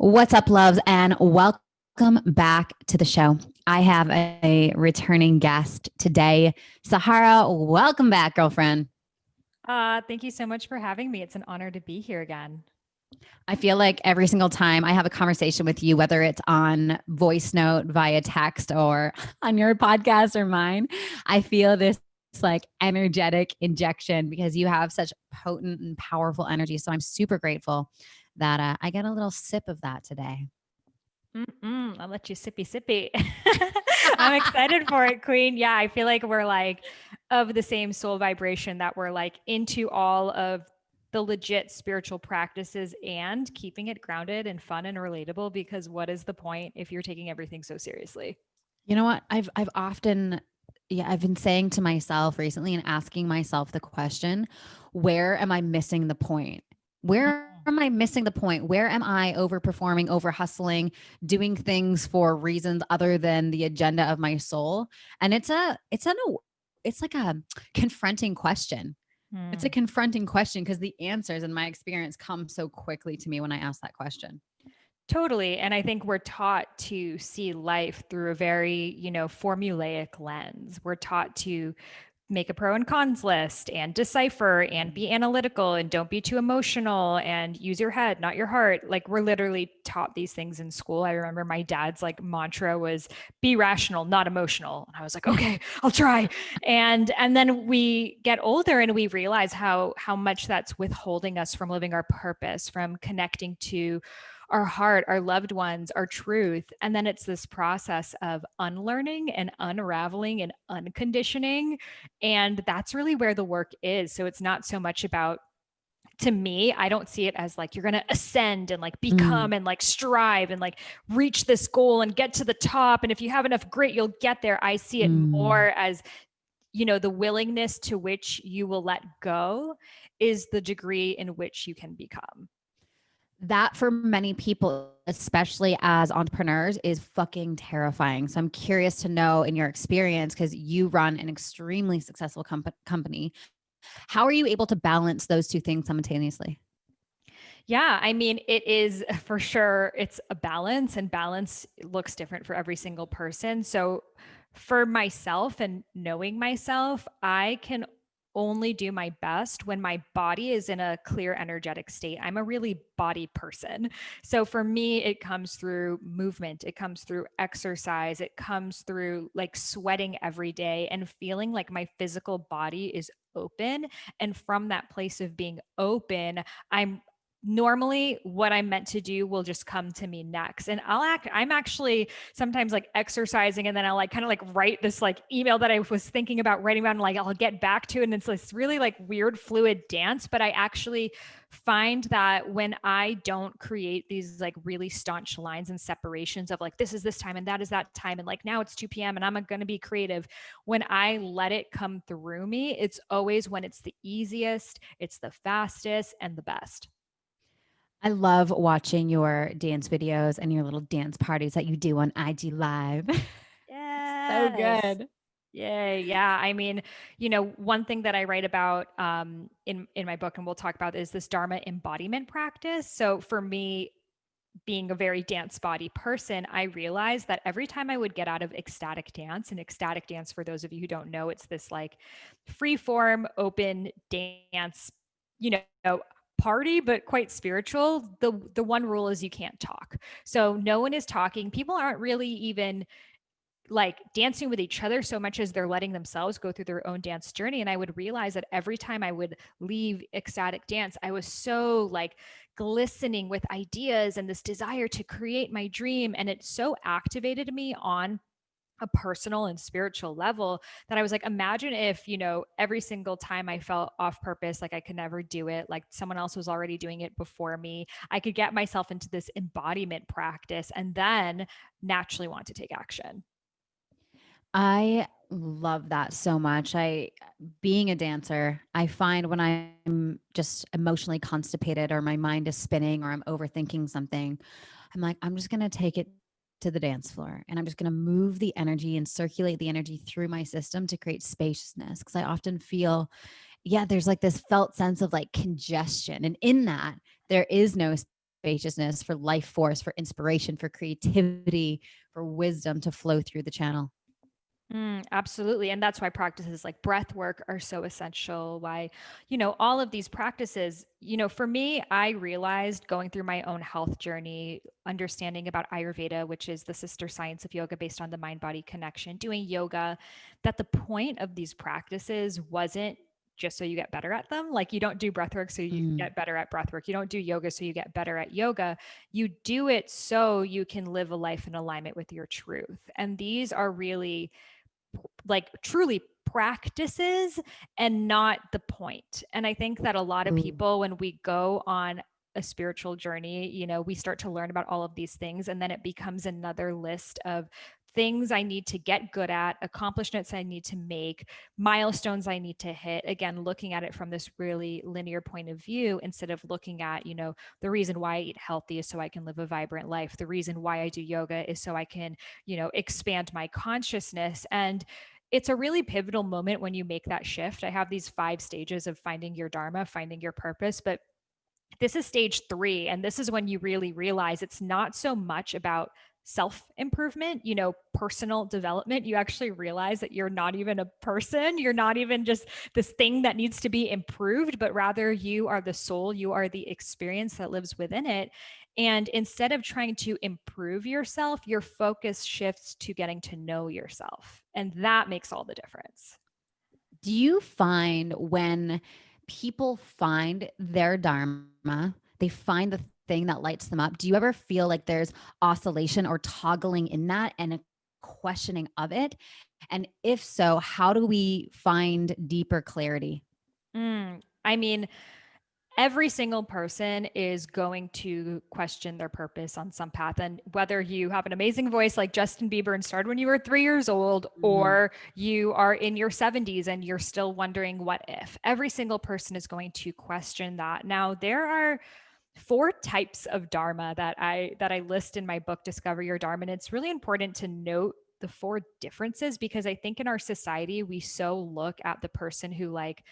What's up, loves, and welcome back to the show. I have a returning guest today. Sahara, welcome back, girlfriend. Thank you so much for having me. It's an honor to be here again. I feel like every single time I have a conversation with you, whether it's on voice note, via text, or on your podcast or mine, I feel this like energetic injection because you have such potent and powerful energy. So I'm super grateful that I get a little sip of that today. I'll let you sippy sippy. I'm excited for it, Queen. Yeah, I feel like we're like of the same soul vibration that we're like into all of the legit spiritual practices and keeping it grounded and fun and relatable because what is the point if you're taking everything so seriously? You know what? I've often I've been saying to myself recently and asking myself the question, where am I missing the point? Where am I missing the point? Where am I overperforming, over hustling, doing things for reasons other than the agenda of my soul? And it's like a confronting question. It's a Hmm. confronting question because the answers in my experience come so quickly to me when I ask that question. Totally. And I think we're taught to see life through a very, formulaic lens. We're taught to make a pro and cons list and decipher and Mm. be analytical and don't be too emotional and use your head, not your heart. Like we're literally taught these things in school. I remember my dad's like mantra was be rational, not emotional. And I was like, okay, I'll try. And then we get older and we realize how much that's withholding us from living our purpose, from connecting to our heart, our loved ones, our truth. And then it's this process of unlearning and unraveling and unconditioning. And that's really where the work is. So it's not so much about, to me, I don't see it as like you're going to ascend and like Mm. become and like strive and like reach this goal and get to the top. And if you have enough grit, you'll get there. I see it Mm. more as, the willingness to which you will let go is the degree in which you can become. That for many people, especially as entrepreneurs, is fucking terrifying. So I'm curious to know in your experience, because you run an extremely successful company, how are you able to balance those two things simultaneously? Yeah, I mean, it is for sure, it's a balance, and balance looks different for every single person. So, for myself and knowing myself, I can only do my best when my body is in a clear energetic state. I'm a really body person. So for me, it comes through movement, it comes through exercise, it comes through like sweating every day and feeling like my physical body is open. And from that place of being open, I'm normally what I'm meant to do will just come to me next. And I'm actually sometimes like exercising and then I'll like kind of like write this like email that I was thinking about writing about and like I'll get back to it. And it's this really like weird fluid dance. But I actually find that when I don't create these like really staunch lines and separations of like this is this time and that is that time and like now it's 2 p.m. and I'm going to be creative, when I let it come through me, it's always when it's the easiest, it's the fastest and the best. I love watching your dance videos and your little dance parties that you do on IG Live. It's so Yes. good. Yay. Yeah. I mean, one thing that I write about in my book, and we'll talk about, is this Dharma embodiment practice. So for me, being a very dance body person, I realized that every time I would get out of ecstatic dance, and ecstatic dance, for those of you who don't know, it's this like free form, open dance, you know, party, but quite spiritual. The one rule is you can't talk. So no one is talking. People aren't really even like dancing with each other so much as they're letting themselves go through their own dance journey. And I would realize that every time I would leave ecstatic dance, I was so like glistening with ideas and this desire to create my dream. And it so activated me on a personal and spiritual level that I was like, imagine if, every single time I felt off purpose, like I could never do it, like someone else was already doing it before me, I could get myself into this embodiment practice and then naturally want to take action. I love that so much. Being a dancer, I find when I'm just emotionally constipated or my mind is spinning or I'm overthinking something, I'm like, I'm just going to take it to the dance floor and I'm just going to move the energy and circulate the energy through my system to create spaciousness. Because I often feel, yeah, there's like this felt sense of like congestion. And in that, there is no spaciousness, for life force, for inspiration, for creativity, for wisdom to flow through the channel. Absolutely. And that's why practices like breath work are so essential. Why, all of these practices, for me, I realized going through my own health journey, understanding about Ayurveda, which is the sister science of yoga based on the mind body connection, doing yoga, that the point of these practices wasn't just so you get better at them. Like you don't do breath work so you Mm. get better at breath work. You don't do yoga so you get better at yoga. You do it so you can live a life in alignment with your truth. And these are really like truly practices and not the point. And I think that a lot of Ooh. people, when we go on a spiritual journey, we start to learn about all of these things. And then it becomes another list of things I need to get good at, accomplishments I need to make, milestones I need to hit. Again, looking at it from this really linear point of view instead of looking at, the reason why I eat healthy is so I can live a vibrant life. The reason why I do yoga is so I can, expand my consciousness. And it's a really pivotal moment when you make that shift. I have these 5 stages of finding your dharma, finding your purpose, but this is stage 3. And this is when you really realize it's not so much about self improvement, personal development. You actually realize that you're not even a person. You're not even just this thing that needs to be improved, but rather you are the soul, you are the experience that lives within it. And instead of trying to improve yourself, your focus shifts to getting to know yourself. And that makes all the difference. Do you find when people find their dharma, they find the thing that lights them up? Do you ever feel like there's oscillation or toggling in that and a questioning of it? And if so, how do we find deeper clarity? I mean, every single person is going to question their purpose on some path. And whether you have an amazing voice like Justin Bieber and started when you were 3 years old, Mhm. or you are in your 70s and you're still wondering what if, every single person is going to question that. Now, there are 4 types of dharma that I list in my book, Discover Your Dharma. And it's really important to note the 4 differences, because I think in our society we so look at the person who like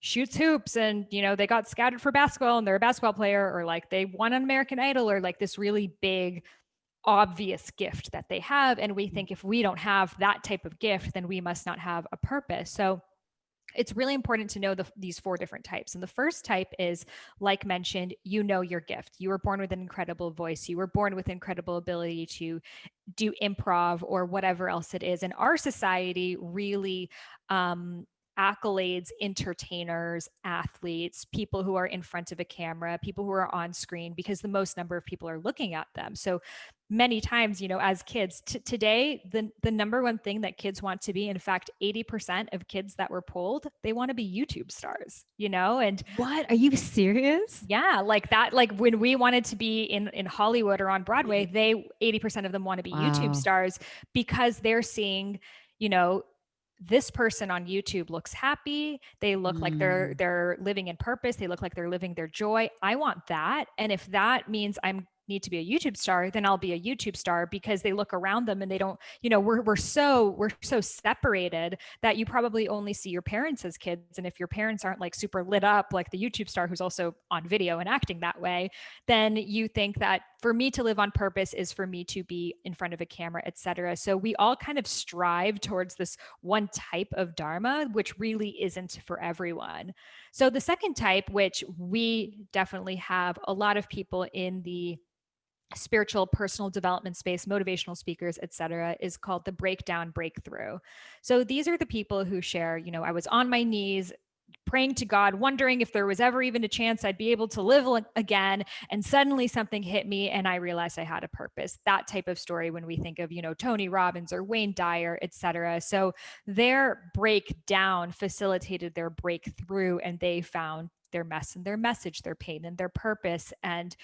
shoots hoops and they got scouted for basketball and they're a basketball player, or like they won an American Idol, or like this really big obvious gift that they have, and we think if we don't have that type of gift then we must not have a purpose. So it's really important to know these 4 different types. And the first type is, like mentioned, your gift. You were born with an incredible voice. You were born with incredible ability to do improv or whatever else it is. And our society really accolades entertainers, athletes, people who are in front of a camera, people who are on screen, because the most number of people are looking at them. So many times, as kids today, the number one thing that kids want to be, in fact, 80% of kids that were polled, they want to be YouTube stars, and What? Are you serious? yeah, like that, like when we wanted to be in Hollywood or on Broadway, they 80% of them want to be YouTube Wow. stars, because they're seeing, you know, this person on YouTube looks happy. They look like they're Mm. they're living in purpose. They look like they're living their joy. I want that. And if that means I'm need to be a YouTube star, then I'll be a YouTube star, because they look around them and they don't, we're so separated that you probably only see your parents as kids. And if your parents aren't like super lit up like the YouTube star who's also on video and acting that way, then you think that for me to live on purpose is for me to be in front of a camera, etc. So we all kind of strive towards this one type of dharma, which really isn't for everyone. So the second type, which we definitely have a lot of people in the spiritual personal development space, motivational speakers, etc., is called the breakdown breakthrough. So these are the people who share, I was on my knees praying to God, wondering if there was ever even a chance I'd be able to live again. And suddenly something hit me and I realized I had a purpose. That type of story when we think of, Tony Robbins or Wayne Dyer, etc. So their breakdown facilitated their breakthrough, and they found their mess and their message, their pain and their purpose. And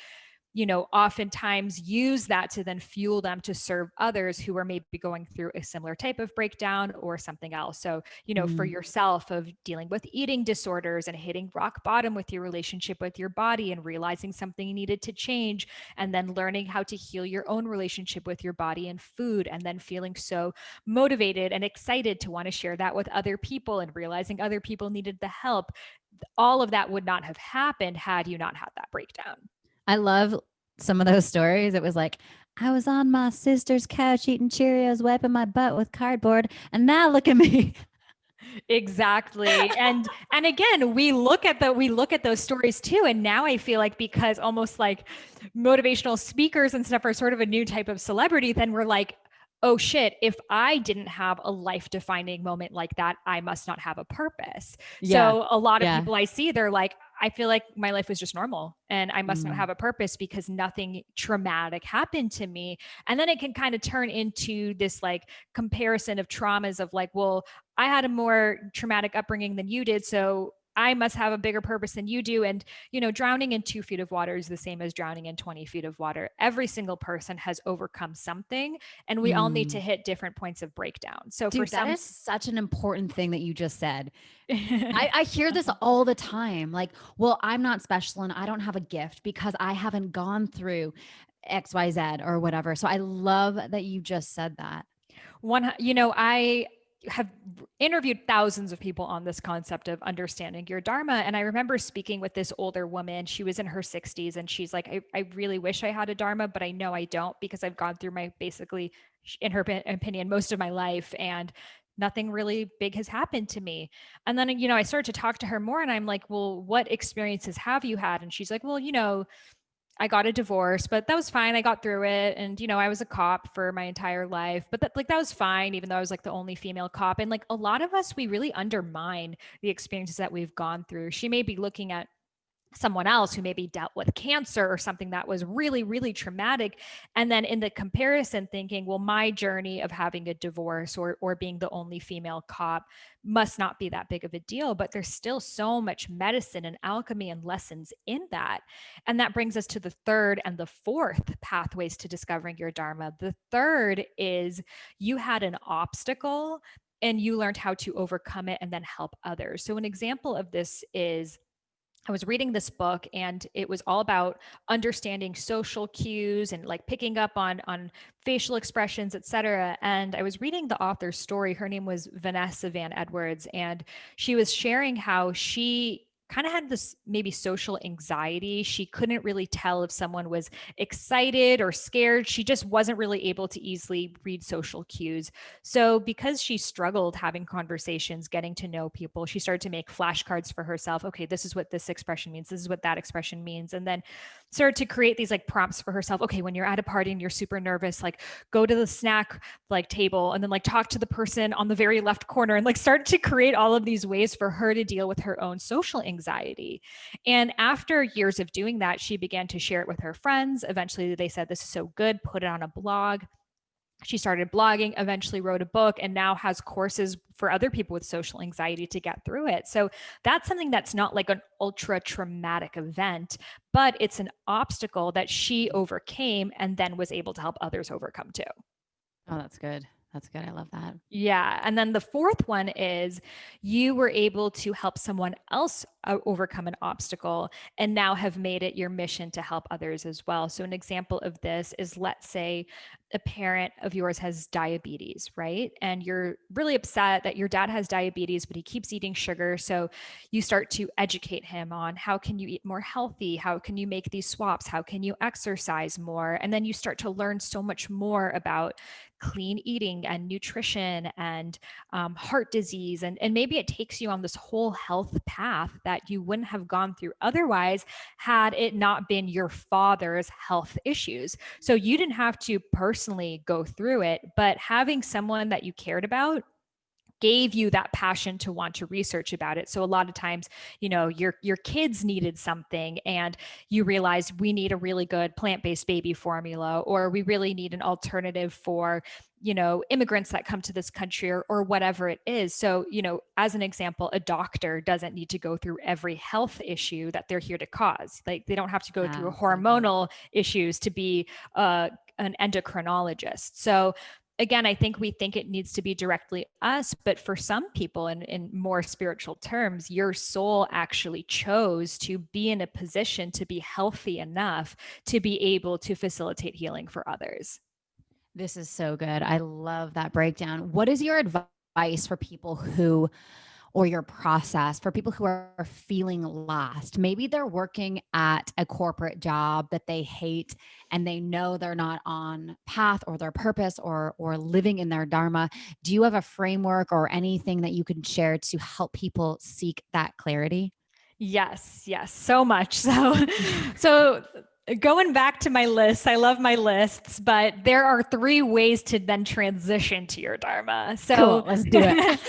oftentimes use that to then fuel them to serve others who are maybe going through a similar type of breakdown or something else. So, for Mm. yourself, of dealing with eating disorders and hitting rock bottom with your relationship with your body and realizing something needed to change, and then learning how to heal your own relationship with your body and food, and then feeling so motivated and excited to want to share that with other people, and realizing other people needed the help. All of that would not have happened had you not had that breakdown. I love some of those stories, it was like, I was on my sister's couch eating Cheerios, wiping my butt with cardboard, and now look at me. Exactly. And again, we look at those stories too. And now I feel like because almost like motivational speakers and stuff are sort of a new type of celebrity, then we're like, oh shit, if I didn't have a life defining moment like that, I must not have a purpose. Yeah. So a lot of Yeah. people I see, they're like, I feel like my life was just normal and I must not Mm. have a purpose because nothing traumatic happened to me. And then it can kind of turn into this like comparison of traumas of like, well, I had a more traumatic upbringing than you did. So I must have a bigger purpose than you do. And, drowning in 2 feet of water is the same as drowning in 20 feet of water. Every single person has overcome something, and we all need to Mm. hit different points of breakdown. So for Dude, that some, is such an important thing that you just said. I hear this all the time. Like, well, I'm not special and I don't have a gift because I haven't gone through XYZ or whatever. So I love that you just said that. I have interviewed thousands of people on this concept of understanding your dharma. And I remember speaking with this older woman. She was in her 60s and she's like, I really wish I had a dharma, but I know I don't because I've gone through my basically, in her opinion, most of my life. And nothing really big has happened to me. And then, I started to talk to her more and I'm like, well, what experiences have you had? And she's like, well, I got a divorce, but that was fine. I got through it. And, I was a cop for my entire life, but that was fine, even though I was like the only female cop. And like a lot of us, we really undermine the experiences that we've gone through. She may be looking at someone else who maybe dealt with cancer or something that was really, really traumatic. And then in the comparison, thinking, well, my journey of having a divorce or being the only female cop must not be that big of a deal. But there's still so much medicine and alchemy and lessons in that. And that brings us to the third and the fourth pathways to discovering your Dharma. The third is you had an obstacle and you learned how to overcome it and then help others. So, an example of this is I was reading this book and it was all about understanding social cues and like picking up on facial expressions, et cetera. And I was reading the author's story. Her name was Vanessa Van Edwards, and she was sharing how she kind of had this maybe social anxiety. She couldn't really tell if someone was excited or scared. She just wasn't really able to easily read social cues. So, because she struggled having conversations, getting to know people, she started to make flashcards for herself. Okay, this is what this expression means. This is what that expression means. And then started to create these like prompts for herself. Okay, when you're at a party and you're super nervous, like go to the snack like table and then like talk to the person on the very left corner and like start to create all of these ways for her to deal with her own social anxiety. And after years of doing that, she began to share it with her friends. Eventually, they said, this is so good, put it on a blog. She started blogging, eventually wrote a book, and now has courses for other people with social anxiety to get through it. So that's something that's not like an ultra traumatic event, but it's an obstacle that she overcame and then was able to help others overcome too. Oh, that's good. That's good. I love that. Yeah. And then the fourth one is you were able to help someone else overcome an obstacle and now have made it your mission to help others as well. So, an example of this is, let's say a parent of yours has diabetes, right? And you're really upset that your dad has diabetes, but he keeps eating sugar. So, you start to educate him on how can you eat more healthy? How can you make these swaps? How can you exercise more? And then you start to learn so much more about clean eating and nutrition and heart disease. And maybe it takes you on this whole health path that you wouldn't have gone through otherwise had it not been your father's health issues. So you didn't have to personally go through it, but having someone that you cared about gave you that passion to want to research about it. So a lot of times, your kids needed something and you realize we need a really good plant-based baby formula, or we really need an alternative for, immigrants that come to this country, or whatever it is. So, as an example, a doctor doesn't need to go through every health issue that they're here to cause. Like they don't have to go through So good. hormonal issues to be an endocrinologist. So again, I think we think it needs to be directly us, but for some people in more spiritual terms, your soul actually chose to be in a position to be healthy enough to be able to facilitate healing for others. This is so good. I love that breakdown. What is your advice for people who or your process for people who are feeling lost? Maybe they're working at a corporate job that they hate and they know they're not on path or their purpose or living in their dharma. Do you have a framework or anything that you can share to help people seek that clarity? Yes, yes, so much. So going back to my list, I love my lists, but there are three ways to then transition to your dharma. Cool, let's do it.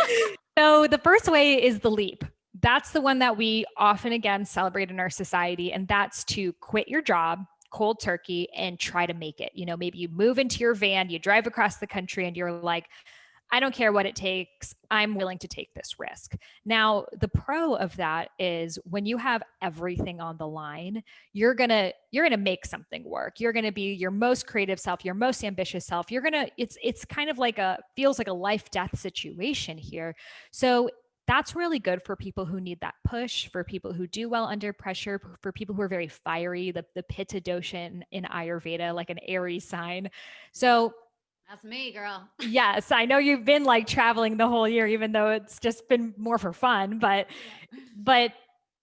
So the first way is the leap. That's the one that we often again celebrate in our society, and that's to quit your job cold turkey and try to make it. Maybe you move into your van, you drive across the country, and you're like, I don't care what it takes. I'm willing to take this risk. Now, the pro of that is when you have everything on the line, you're going to make something work. You're going to be your most creative self, your most ambitious self. It's kind of like feels like a life death situation here. So that's really good for people who need that push, for people who do well under pressure, for people who are very fiery, the Pitta dosha in Ayurveda, like an Aries sign. So that's me, girl. yes, I know you've been like traveling the whole year, even though it's just been more for fun. But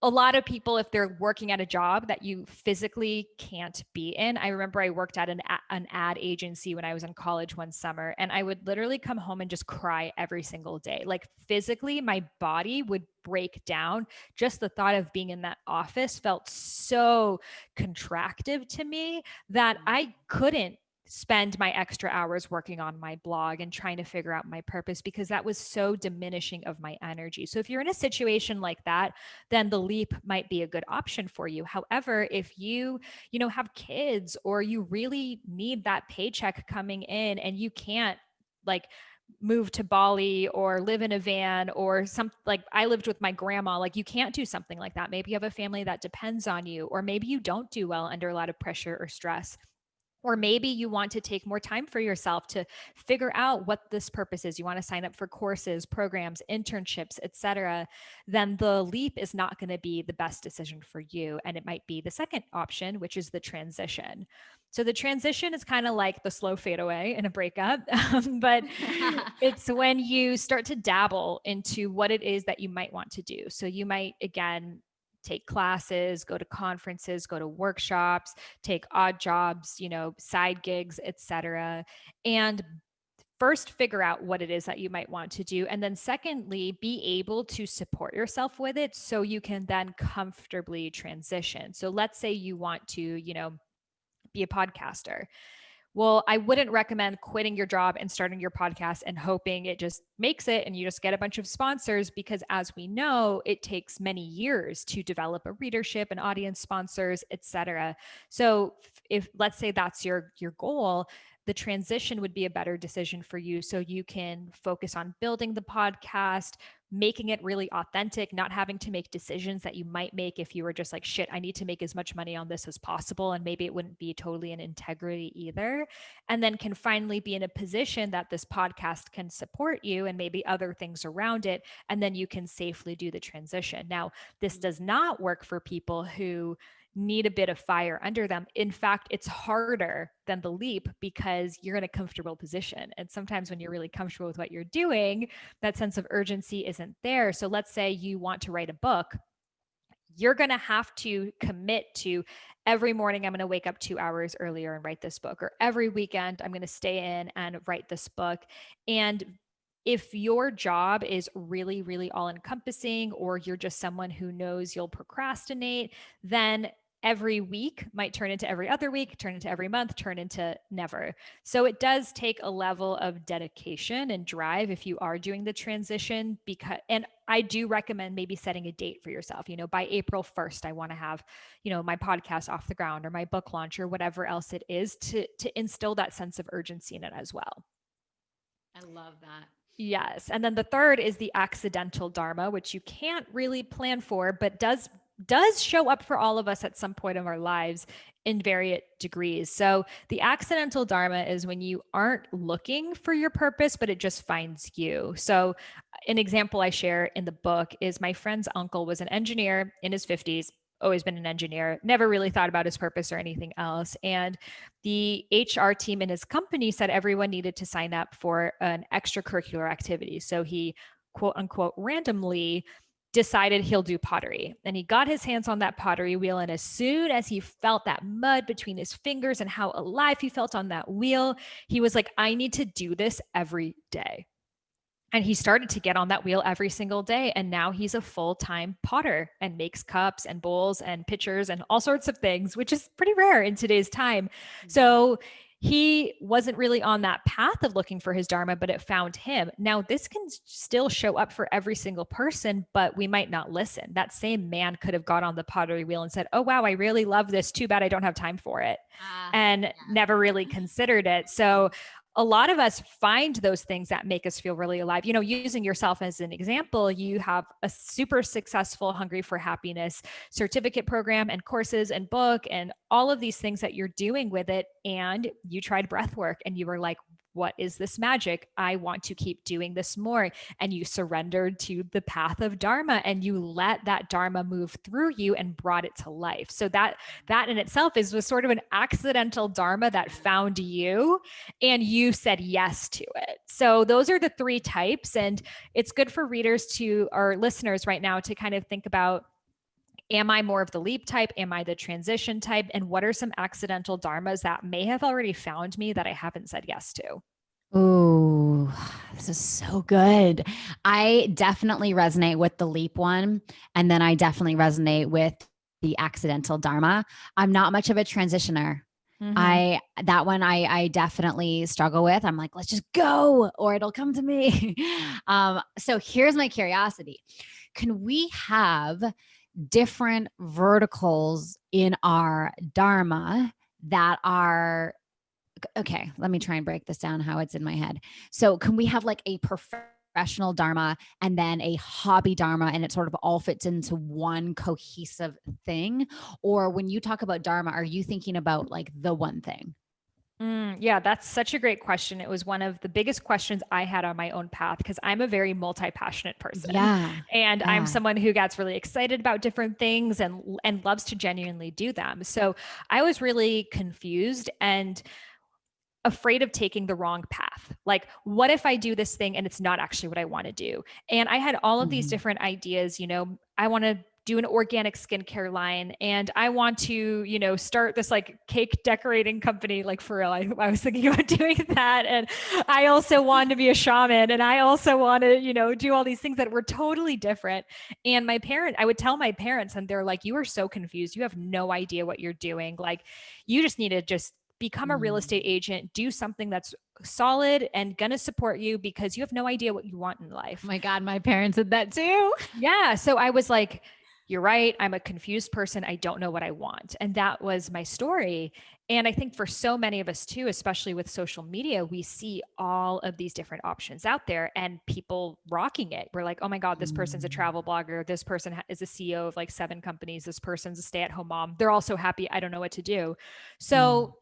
a lot of people, if they're working at a job that you physically can't be in, I remember I worked at an ad agency when I was in college one summer, and I would literally come home and just cry every single day. Like physically, my body would break down. Just the thought of being in that office felt so contractive to me that I couldn't spend my extra hours working on my blog and trying to figure out my purpose because that was so diminishing of my energy. So if you're in a situation like that, then the leap might be a good option for you. However, if you have kids or you really need that paycheck coming in and you can't like move to Bali or live in a van or like I lived with my grandma, like you can't do something like that. Maybe you have a family that depends on you, or maybe you don't do well under a lot of pressure or stress. Or maybe you want to take more time for yourself to figure out what this purpose is. You want to sign up for courses, programs, internships, etc. Then the leap is not going to be the best decision for you. And it might be the second option, which is the transition. So the transition is kind of like the slow fade away in a breakup, but it's when you start to dabble into what it is that you might want to do. So you might, again, take classes, go to conferences, go to workshops, take odd jobs, side gigs, etc. And first figure out what it is that you might want to do. And then secondly, be able to support yourself with it so you can then comfortably transition. So let's say you want to, be a podcaster. Well, I wouldn't recommend quitting your job and starting your podcast and hoping it just makes it and you just get a bunch of sponsors, because as we know, it takes many years to develop a readership and audience, sponsors, etc. So if let's say that's your goal, the transition would be a better decision for you so you can focus on building the podcast, making it really authentic, not having to make decisions that you might make if you were just like, shit, I need to make as much money on this as possible. And maybe it wouldn't be totally in integrity either. And then can finally be in a position that this podcast can support you and maybe other things around it. And then you can safely do the transition. Now, this does not work for people who need a bit of fire under them. In fact, it's harder than the leap because you're in a comfortable position. And sometimes when you're really comfortable with what you're doing, that sense of urgency isn't there. So let's say you want to write a book. You're going to have to commit to every morning, I'm going to wake up 2 hours earlier and write this book, or every weekend, I'm going to stay in and write this book. And if your job is really, really all encompassing, or you're just someone who knows you'll procrastinate, then every week might turn into every other week, turn into every month, turn into never. So it does take a level of dedication and drive if you are doing the transition, and I do recommend maybe setting a date for yourself. By April 1st, I want to have, my podcast off the ground, or my book launch, or whatever else it is, to instill that sense of urgency in it as well. I love that. Yes. And then the third is the accidental dharma, which you can't really plan for, but does show up for all of us at some point of our lives in various degrees. So the accidental dharma is when you aren't looking for your purpose, but it just finds you. So an example I share in the book is my friend's uncle was an engineer in his 50s, always been an engineer, never really thought about his purpose or anything else. And the HR team in his company said everyone needed to sign up for an extracurricular activity. So he quote unquote randomly decided he'll do pottery. And he got his hands on that pottery wheel. And as soon as he felt that mud between his fingers and how alive he felt on that wheel, he was like, I need to do this every day. And he started to get on that wheel every single day. And now he's a full-time potter and makes cups and bowls and pitchers and all sorts of things, which is pretty rare in today's time. So he wasn't really on that path of looking for his Dharma, but it found him. Now, this can still show up for every single person, but we might not listen. That same man could have got on the pottery wheel and said, oh, wow, I really love this. Too bad I don't have time for it. And never really considered it. So a lot of us find those things that make us feel really alive. You know, using yourself as an example, you have a super successful Hungry for Happiness certificate program and courses and book and all of these things that you're doing with it. And you tried breath work and you were like, what is this magic? I want to keep doing this more. And you surrendered to the path of Dharma and you let that Dharma move through you and brought it to life. So that in itself was sort of an accidental Dharma that found you and you said yes to it. So those are the three types. And it's good for readers or listeners right now to kind of think about, am I more of the leap type? Am I the transition type? And what are some accidental dharmas that may have already found me that I haven't said yes to? Oh, this is so good. I definitely resonate with the leap one. And then I definitely resonate with the accidental dharma. I'm not much of a transitioner. That one I definitely struggle with. I'm like, let's just go or it'll come to me. So here's my curiosity. Can we have different verticals in our dharma that are okay? Let me try and break this down how it's in my head. So can we have like a professional dharma and then a hobby dharma and it sort of all fits into one cohesive thing? Or when you talk about dharma, are you thinking about like the one thing? Yeah, that's such a great question. It was one of the biggest questions I had on my own path because I'm a very multi-passionate person. Yeah. And I'm someone who gets really excited about different things and loves to genuinely do them. So I was really confused and afraid of taking the wrong path. Like, what if I do this thing and it's not actually what I want to do? And I had all of these different ideas. You know, I want to do an organic skincare line and I want to, you know, start this like cake decorating company. Like for real, I was thinking about doing that. And I also wanted to be a shaman and I also want to, you know, do all these things that were totally different. And I would tell my parents and they're like, you are so confused. You have no idea what you're doing. Like you just need to just become a real estate agent, do something that's solid and going to support you because you have no idea what you want in life. Oh my God, my parents did that too. Yeah. So I was like, you're right. I'm a confused person. I don't know what I want. And that was my story. And I think for so many of us too, especially with social media, we see all of these different options out there and people rocking it. We're like, oh my God, this person's a travel blogger. This person is a CEO of like 7 companies. This person's a stay-at-home mom. They're all so happy. I don't know what to do. So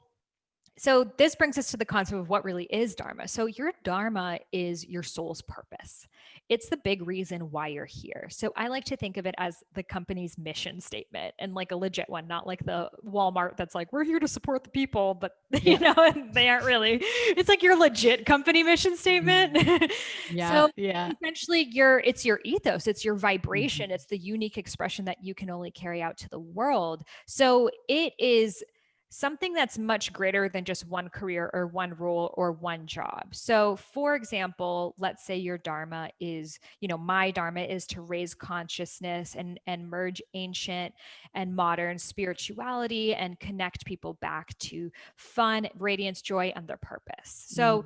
this brings us to the concept of what really is Dharma. So your Dharma is your soul's purpose. It's the big reason why you're here. So I like to think of it as the company's mission statement and like a legit one, not like the Walmart that's like, we're here to support the people, but you know, they aren't really. It's like your legit company mission statement. So essentially it's your ethos, it's your vibration, it's the unique expression that you can only carry out to the world. So it is something that's much greater than just one career or one role or one job. So, for example, let's say your Dharma is, you know, my Dharma is to raise consciousness and merge ancient and modern spirituality and connect people back to fun, radiance, joy, and their purpose. So,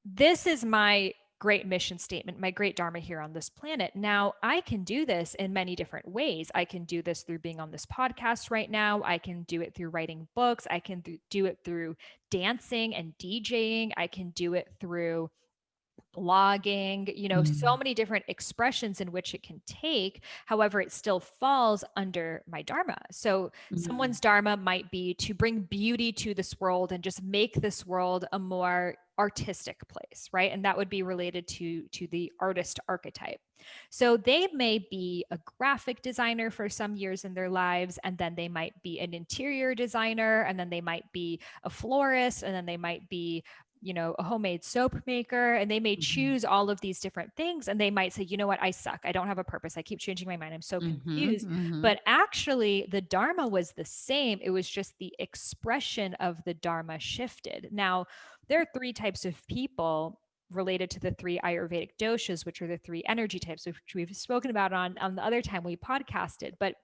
this is my great mission statement, my great Dharma here on this planet. Now, I can do this in many different ways. I can do this through being on this podcast right now. I can do it through writing books. I can do it through dancing and DJing. I can do it through blogging, you know, so many different expressions in which it can take. However, it still falls under my Dharma. So someone's Dharma might be to bring beauty to this world and just make this world a more artistic place, right? And that would be related to the artist archetype. So they may be a graphic designer for some years in their lives, and then they might be an interior designer, and then they might be a florist, and then they might be a homemade soap maker, and they may Mhm. choose all of these different things, and they might say, you know what, I suck. I don't have a purpose. I keep changing my mind. I'm so Mhm. confused. Mhm. But actually, the Dharma was the same. It was just the expression of the Dharma shifted. Now, there are three types of people related to the three Ayurvedic doshas, which are the three energy types, which we've spoken about on the other time we podcasted. But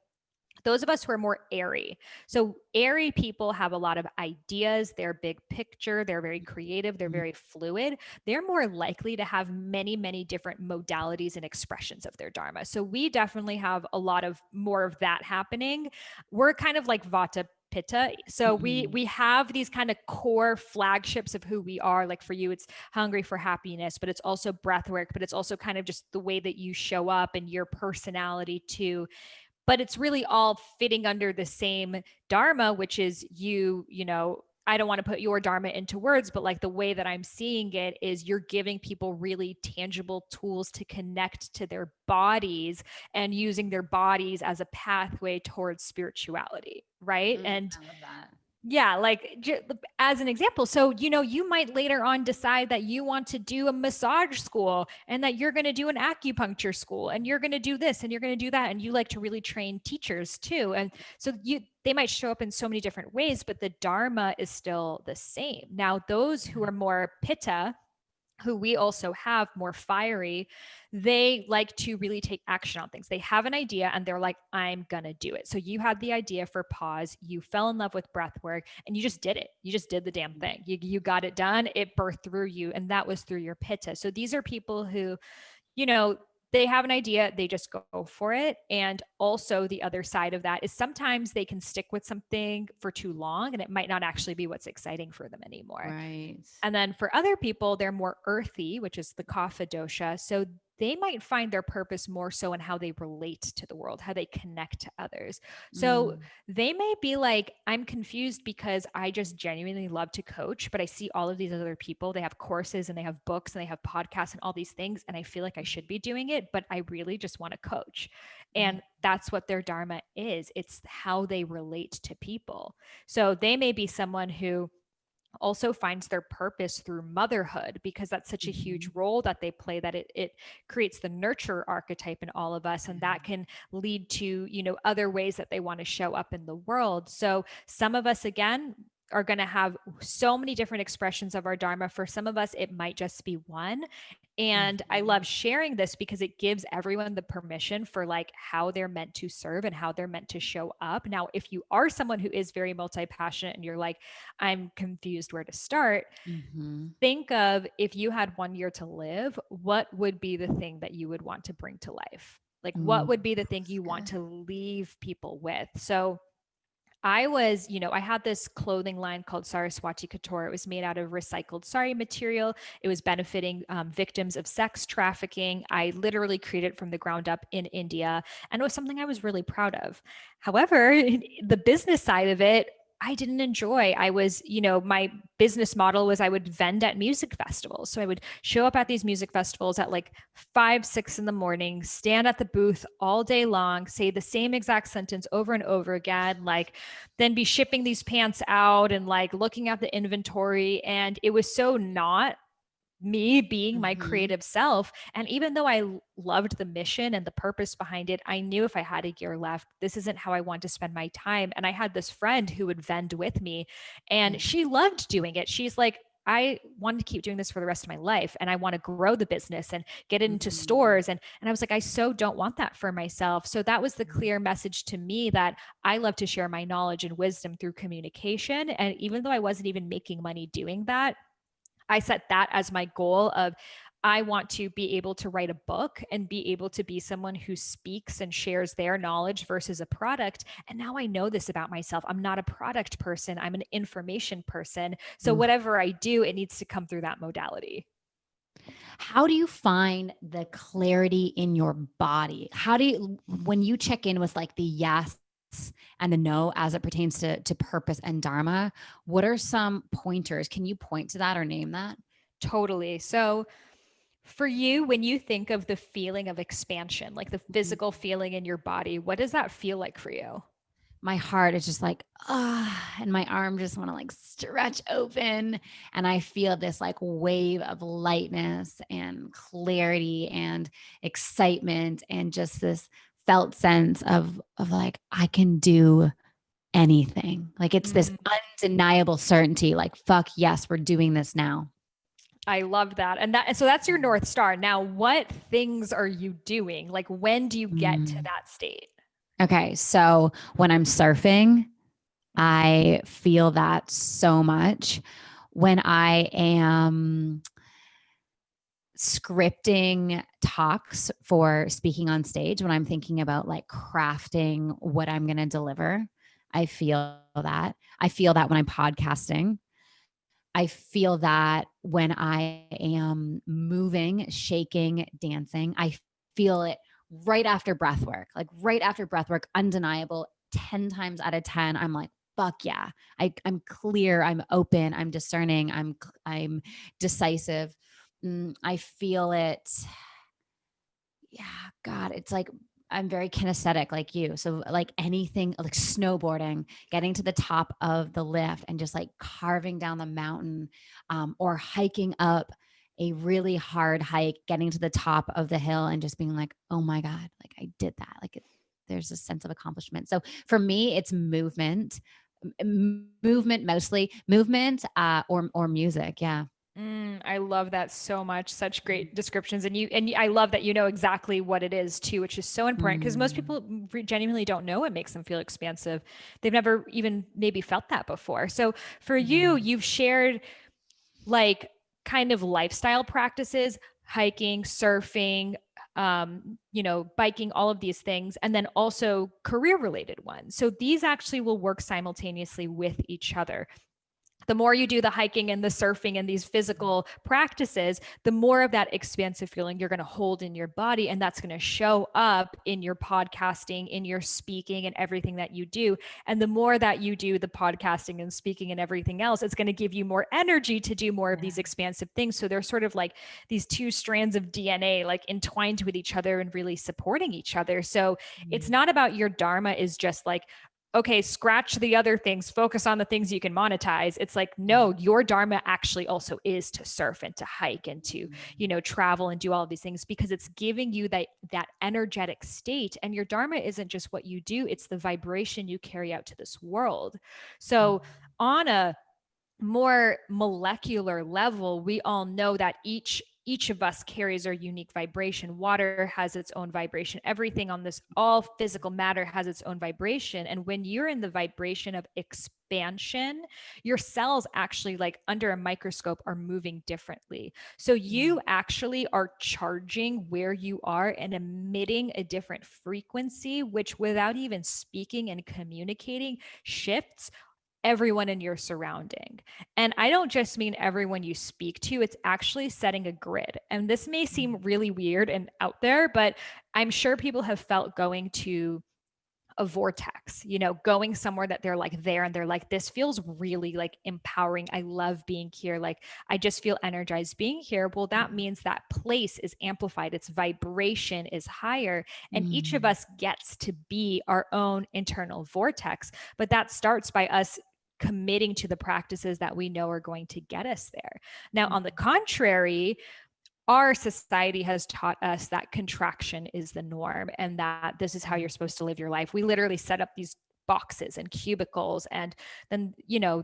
those of us who are more airy. So, airy people have a lot of ideas. They're big picture. They're very creative. They're Mhm. very fluid. They're more likely to have many, many different modalities and expressions of their Dharma. So, we definitely have a lot of more of that happening. We're kind of like Vata Pitta. So Mhm. we have these kind of core flagships of who we are. Like for you, it's hungry for happiness, but it's also breath work, but it's also kind of just the way that you show up and your personality too. But it's really all fitting under the same dharma, which is I don't want to put your dharma into words, but like the way that I'm seeing it is you're giving people really tangible tools to connect to their bodies and using their bodies as a pathway towards spirituality, right? And I love that. yeah, like as an example. So, you might later on decide that you want to do a massage school and that you're going to do an acupuncture school and you're going to do this and you're going to do that. And you like to really train teachers too. And so they might show up in so many different ways, but the Dharma is still the same. Now, those who are more pitta, who we also have more fiery, they like to really take action on things. They have an idea and they're like, I'm going to do it. So you had the idea for pause, you fell in love with breath work, and you just did it. You just did the damn thing. You got it done. It birthed through you. And that was through your pitta. So these are people who, you know, they have an idea, they just go for it. And also, the other side of that is sometimes they can stick with something for too long and it might not actually be what's exciting for them anymore. Right. And then for other people, they're more earthy, which is the kapha dosha. So they might find their purpose more so in how they relate to the world, how they connect to others. So Mm. they may be like, I'm confused because I just genuinely love to coach, but I see all of these other people. They have courses and they have books and they have podcasts and all these things. And I feel like I should be doing it, but I really just want to coach. Mm. And that's what their dharma is. It's how they relate to people. So they may be someone who also finds their purpose through motherhood because that's such a huge Mhm. role that they play, that it creates the nurture archetype in all of us, and Yeah. that can lead to other ways that they want to show up in the world. So some of us, again, are going to have so many different expressions of our dharma. For some of us it might just be one, and I love Mhm. sharing this because it gives everyone the permission for like how they're meant to serve and how they're meant to show up. Now, if you are someone who is very multi-passionate and you're like, I'm confused where to start, Mhm. think of, if you had 1 year to live, what would be the thing that you would want to bring to life? Like, what Ooh, would be the thing that's you want good. to leave people with? So, I had this clothing line called Saraswati Couture. It was made out of recycled sari material. It was benefiting victims of sex trafficking. I literally created it from the ground up in India, and it was something I was really proud of. However, the business side of it, I didn't enjoy. My business model was I would vend at music festivals. So I would show up at these music festivals at like 5, 6 in the morning, stand at the booth all day long, say the same exact sentence over and over again, like then be shipping these pants out and like looking at the inventory. And it was so not me being my Mhm. creative self. And even though I loved the mission and the purpose behind it, I knew if I had a year left, this isn't how I want to spend my time. And I had this friend who would vend with me, Yeah. and she loved doing it. She's like, I want to keep doing this for the rest of my life, and I want to grow the business and get it into Mhm. stores. And I was like, I so don't want that for myself. So that was the clear message to me that I love to share my knowledge and wisdom through communication. And even though I wasn't even making money doing that, I set that as my goal of, I want to be able to write a book and be able to be someone who speaks and shares their knowledge versus a product. And now I know this about myself. I'm not a product person, I'm an information person. So Ooh. whatever I do, it needs to come through that modality. How do you find the clarity in your body? How do you, when you check in with like the yes and the no as it pertains to purpose and dharma, what are some pointers? Can you point to that or name that? Totally. So for you, when you think of the feeling of expansion, like the Mhm. physical feeling in your body, what does that feel like for you? my heart is just like, ah, and my arm just want to like stretch open. And I feel this like wave of lightness and clarity and excitement and just this felt sense of like, I can do anything. Like it's this Mm, undeniable certainty, like, fuck yes, we're doing this now. I love that. And so that's your North Star. Now, what things are you doing? Like, when do you get to Mm. that state? Okay. So when I'm surfing, I feel that so much. When I am scripting talks for speaking on stage, when I'm thinking about like crafting what I'm going to deliver, I feel that. I feel that when I'm podcasting. I feel that when I am moving, shaking, dancing. I feel it right after breath work, like right after breath work, undeniable. 10 times out of 10, I'm like, fuck yeah. I'm clear, I'm open, I'm discerning, I'm decisive. I feel it. Yeah, God, it's like I'm very kinesthetic like you. So like anything like snowboarding, getting to the top of the lift and just like carving down the mountain, or hiking up a really hard hike, getting to the top of the hill and just being like, oh my God, like I did that. Like there's a sense of accomplishment. So for me, it's movement, movement, mostly movement, or music. Yeah. I love that so much. Such great descriptions. I love that you know exactly what it is too, which is so important because most Mm, people genuinely don't know what makes them feel expansive. They've never even maybe felt that before. So for you, mm, you've shared like kind of lifestyle practices, hiking, surfing, biking, all of these things, and then also career related ones. So these actually will work simultaneously with each other. The more you do the hiking and the surfing and these physical practices, the more of that expansive feeling you're going to hold in your body. And that's going to show up in your podcasting, in your speaking, and everything that you do. And the more that you do the podcasting and speaking and everything else, it's going to give you more energy to do more of yeah. these expansive things. So they're sort of like these two strands of DNA, like entwined with each other and really supporting each other. So it's Mm, not about your Dharma is just like, okay, scratch the other things, focus on the things you can monetize. It's like, yeah. no, your Dharma actually also is to surf and to hike and to, Mm, travel and do all of these things because it's giving you that energetic state. And your Dharma isn't just what you do, it's the vibration you carry out to this world. mm, So on a more molecular level, we all know that each of us carries our unique vibration. Water has its own vibration. Everything on this, all physical matter has its own vibration. And when you're in the vibration of expansion, your cells actually, like under a microscope, are moving differently. So mm, you actually are charging where you are and emitting a different frequency, which without even speaking and communicating shifts everyone in your surrounding. And I don't just mean everyone you speak to, it's actually setting a grid. And this may seem mm, really weird and out there, but I'm sure people have felt going to a vortex, going somewhere that they're like there and they're like, this feels really like empowering. I love being here. Like, I just feel energized being here. Well, that mm, means that place is amplified, its vibration is higher, and each of mm, us gets to be our own internal vortex. But that starts by us committing to the practices that we know are going to get us there. Now, mm, on the contrary, our society has taught us that contraction is the norm and that this is how mm, you're supposed to live your life. We literally set up these boxes and cubicles, and then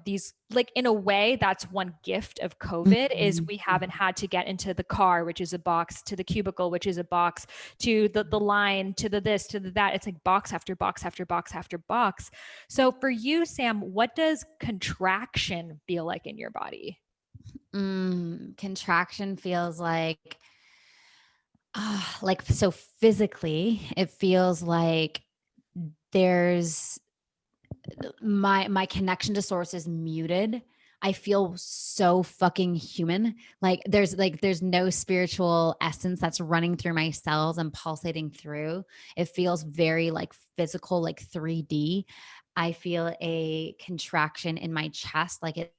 these, like, in a way, that's one gift of COVID is mm, we haven't had to get into the car, which is a box, to the cubicle, which is a box, to the line, to the this, to the that. It's like box after box after box after box. So for you, Sam, what does contraction feel like in your body? Contraction feels like so physically, it feels like there's my connection to source is muted. I feel so fucking human. Like there's no spiritual essence that's running through my cells and pulsating through. It feels very like physical, like 3D. I feel a contraction in my chest, like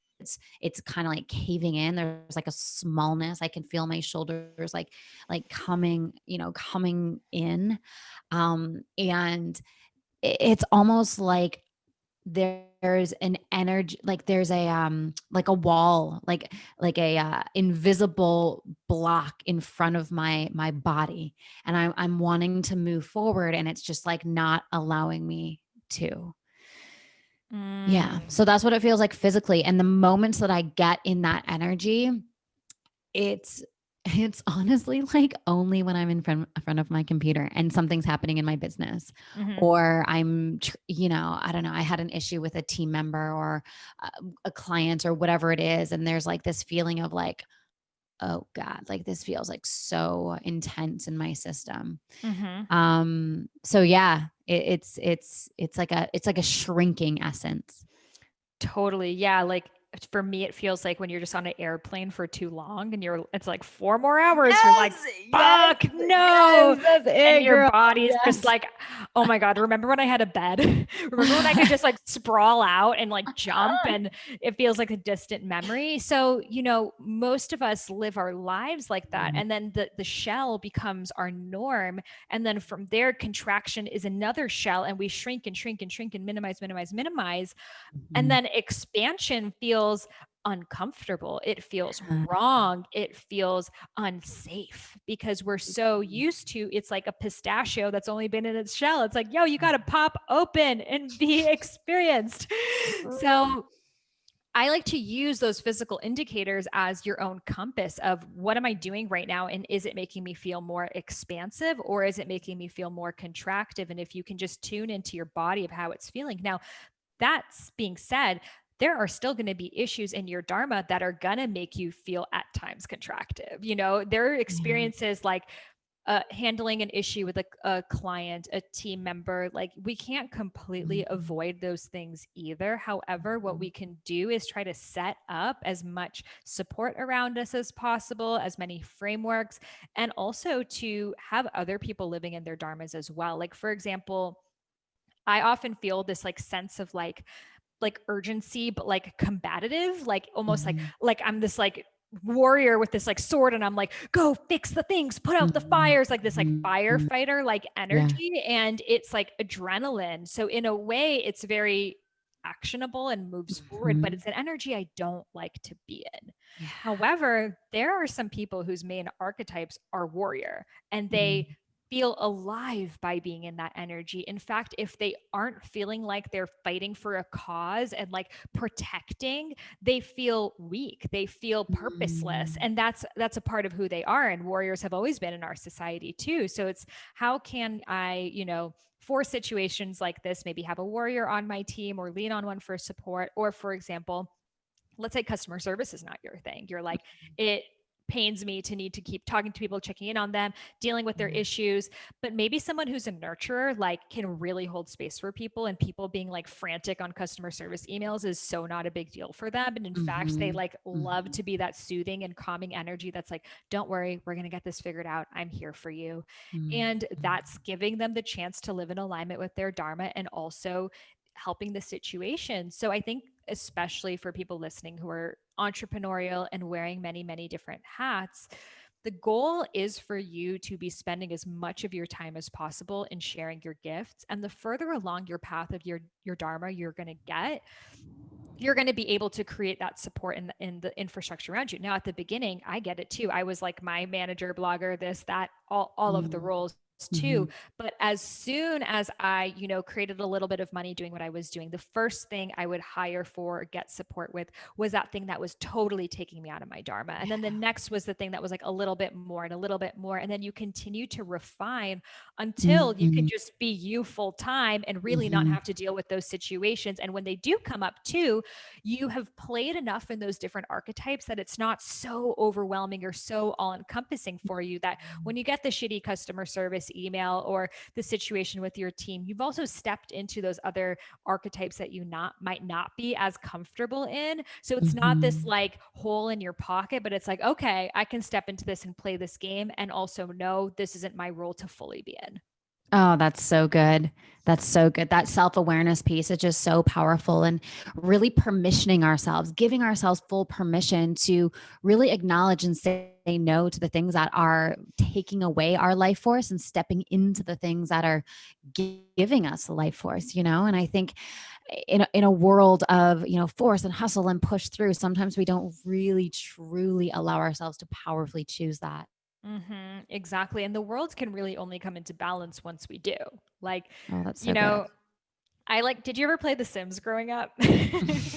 it's kind of like caving in. There's like a smallness. I can feel my shoulders like coming in. And it's almost like there's an energy, like there's like a wall, like a invisible block in front of my body, and I'm wanting to move forward, and it's just like not allowing me to. Yeah, Mm. so that's what it feels like physically, and the moments that I get in that energy, it's it's honestly like only when I'm in front of my computer and something's happening in my business, Mhm. or I don't know, I had an issue with a team member or a client or whatever it is, and there's like this feeling of like, oh God, like this feels like so intense in my system. Mhm. So yeah, it's like a shrinking essence. Totally. Yeah. Like for me, it feels like when you're just on an airplane for too long and it's like 4 more hours, you're like, Yes, yes, fuck, no. yes, that's And it, your girl. body is just Yes. like, oh my God, remember when I had a bed? Remember when I could just like sprawl out and like jump, and it feels like a distant memory? So, most of us live our lives like that. And then the shell becomes our norm. And then from there, contraction is another shell, and we shrink and shrink and shrink and minimize, minimize, minimize. And Mhm. then expansion feels uncomfortable. It feels Yeah. wrong. It feels unsafe because we're so used to it's like a pistachio that's only been in its shell. It's like, yo, you got to pop open and be experienced. So I like to use those physical indicators as your own compass of what am I doing right now? And is it making me feel more expansive, or is it making me feel more contractive? And if you can just tune into your body of how it's feeling. Now, that's being said, there are still going to be issues in your dharma that are going to make you feel at times contractive. There are Yeah. experiences like handling an issue with a client, a team member. Like we can't completely Mhm. avoid those things either. However, what we can do is try to set up as much support around us as possible, as many frameworks, and also to have other people living in their dharmas as well. Like, for example, I often feel this like sense of like urgency, but like combative, like almost like Mhm. I'm this like warrior with this like sword, and I'm like, go fix the things, put out the Mhm. fires, like this like Mhm. firefighter like Yeah. energy, and it's like adrenaline. So in a way, it's very actionable and moves forward, but Mhm. it's an energy I don't like to be in. Yeah. However, there are some people whose main archetypes are warrior, and they Mhm. feel alive by being in that energy. In fact, if they aren't feeling like they're fighting for a cause and like protecting, they feel weak. They feel purposeless. Mhm. And that's a part of who they are. And warriors have always been in our society too. So it's how can I, for situations like this, maybe have a warrior on my team or lean on one for support. Or for example, let's say customer service is not your thing. You're like, it pains me to need to keep talking to people, checking in on them, dealing with their Yeah. issues. But maybe someone who's a nurturer like can really hold space for people, and people being like frantic on customer service emails is so not a big deal for them. And in fact, they Mhm. like love Mhm. to be that soothing and calming energy that's like, don't worry, we're going to get this figured out. I'm here for you. And that's Mhm. giving them the chance to live in alignment with their dharma and also helping the situation. So I think especially for people listening who are entrepreneurial and wearing many, many different hats, the goal is for you to be spending as much of your time as possible in sharing your gifts. And the further along your path of your dharma you're going to get, you're going to be able to create that support in the infrastructure around you. Now, at the beginning, I get it too. I was like my manager, blogger, this, that, all of the Mhm. roles too. Mhm. But as soon as I, created a little bit of money doing what I was doing, the first thing I would hire for, get support with, was that thing that was totally taking me out of my dharma. And then the Yeah. next was the thing that was like a little bit more and a little bit more. And then you continue to refine until you can Mhm. just be you full time and really not Mhm. have to deal with those situations. And when they do come up too, you have played enough in those different archetypes that it's not so overwhelming or so all encompassing for you that when you get the shitty customer service email or the situation with your team, you've also stepped into those other archetypes that you not might not be as comfortable in. So it's not this Mhm. like hole in your pocket, but it's like, okay, I can step into this and play this game and also know this isn't my role to fully be in. Oh, that's so good. That's so good. That self awareness piece is just so powerful and really permissioning ourselves, giving ourselves full permission to really acknowledge and say no to the things that are taking away our life force and stepping into the things that are giving us life force, you know? And I think in a world of, you know, force and hustle and push through, sometimes we don't really truly allow ourselves to powerfully choose that. Exactly. And the world can really only come into balance once we do. Like, Oh, that's you so good. know, did you ever play The Sims growing up?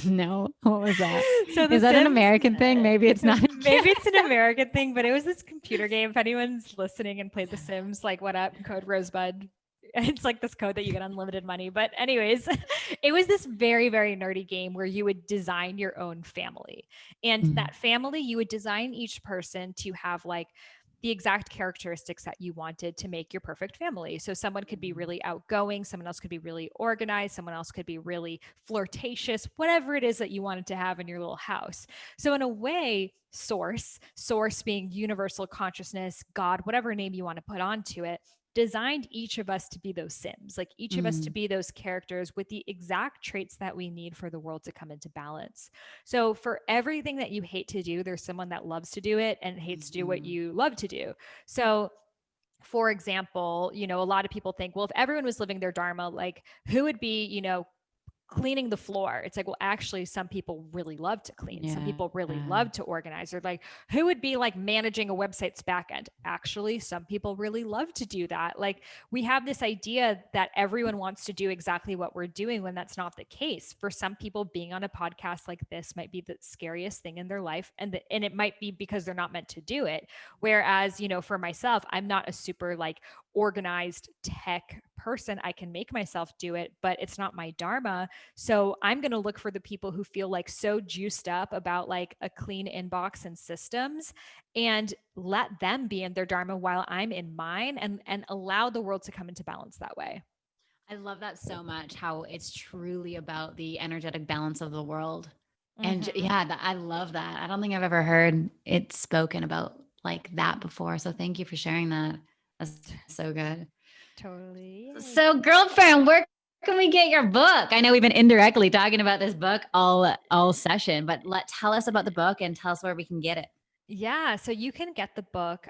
No, what was that? So The Is that an Sims, American thing? Maybe it's not in maybe it's an Canada. American thing, but it was this computer game. If anyone's listening and played The Sims, like what up, code Rosebud. It's like this code that you get unlimited money. But anyways, it was this very, very nerdy game where you would design your own family. And Mm, that family, you would design each person to have like the exact characteristics that you wanted to make your perfect family. So someone could be really outgoing, someone else could be really organized, someone else could be really flirtatious, whatever it is that you wanted to have in your little house. So in a way, source being universal consciousness, God, whatever name you want to put onto it, designed each of us to be those Sims, like each of us to mm, be those characters with the exact traits that we need for the world to come into balance. So for everything that you hate to do, there's someone that loves to do it and hates to do what mhm. you love to do. So for example, a lot of people think, well, if everyone was living their dharma, like who would be, cleaning the floor? It's like, well, actually, some people really love to clean. Some Yeah. people really love to organize. Or like, who would be like managing a website's backend? Actually, some people really love to do that. Like, we have this idea that everyone wants to do exactly what we're doing when that's not the case. For some people, being on a podcast like this might be the scariest thing in their life, and it might be because they're not meant to do it. Whereas, for myself, I'm not a super like organized tech person. I can make myself do it, but it's not my dharma. So I'm going to look for the people who feel like so juiced up about like a clean inbox and systems, and let them be in their dharma while I'm in mine, and allow the world to come into balance that way. I love that so much, how it's truly about the energetic balance of the world. And Mm-hmm. yeah, I love that. I don't think I've ever heard it spoken about like that before. So thank you for sharing that. That's so good. Totally. Yay. So, girlfriend, where can we get your book? I know we've been indirectly talking about this book all session, but tell us about the book and tell us where we can get it. Yeah, so you can get the book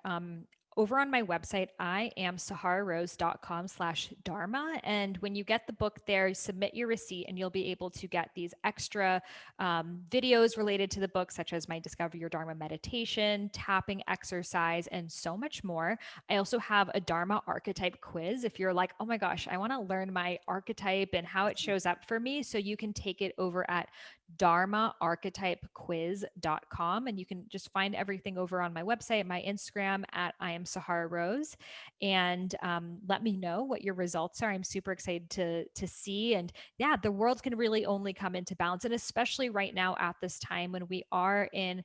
over on my website. I am sahararose.com/dharma. And when you get the book there, submit your receipt and you'll be able to get these extra videos related to the book, such as my Discover Your Dharma meditation, tapping exercise, and so much more. I also have a Dharma archetype quiz. If you're like, oh my gosh, I want to learn my archetype and how it shows up for me. So you can take it over at dharmaarchetypequiz.com, and you can just find everything over on my website, my Instagram at I am Sahara Rose, and let me know what your results are. I'm super excited to see. And yeah, the world can really only come into balance, and especially right now at this time when we are in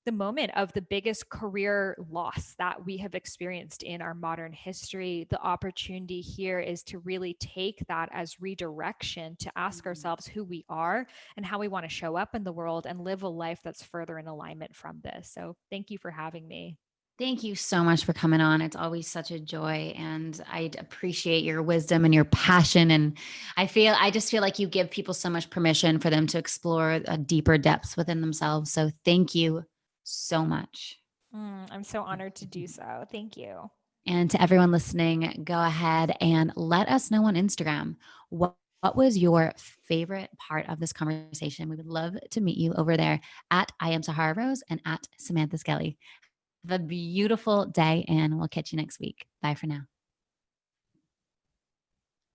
the moment of the biggest career loss that we have experienced in our modern history. The opportunity here is to really take that as redirection to ask Mhm. ourselves who we are and how we want to show up in the world and live a life that's further in alignment from this. So, thank you for having me. Thank you so much for coming on. It's always such a joy, and I appreciate your wisdom and your passion. And I just feel like you give people so much permission for them to explore a deeper depths within themselves. So thank you so much. I'm so honored to do so. Thank you. And to everyone listening, go ahead and let us know on Instagram what was your favorite part of this conversation. We would love to meet you over there at I am Sahara Rose and at Samantha Skelly. Have a beautiful day, and we'll catch you next week. Bye for now.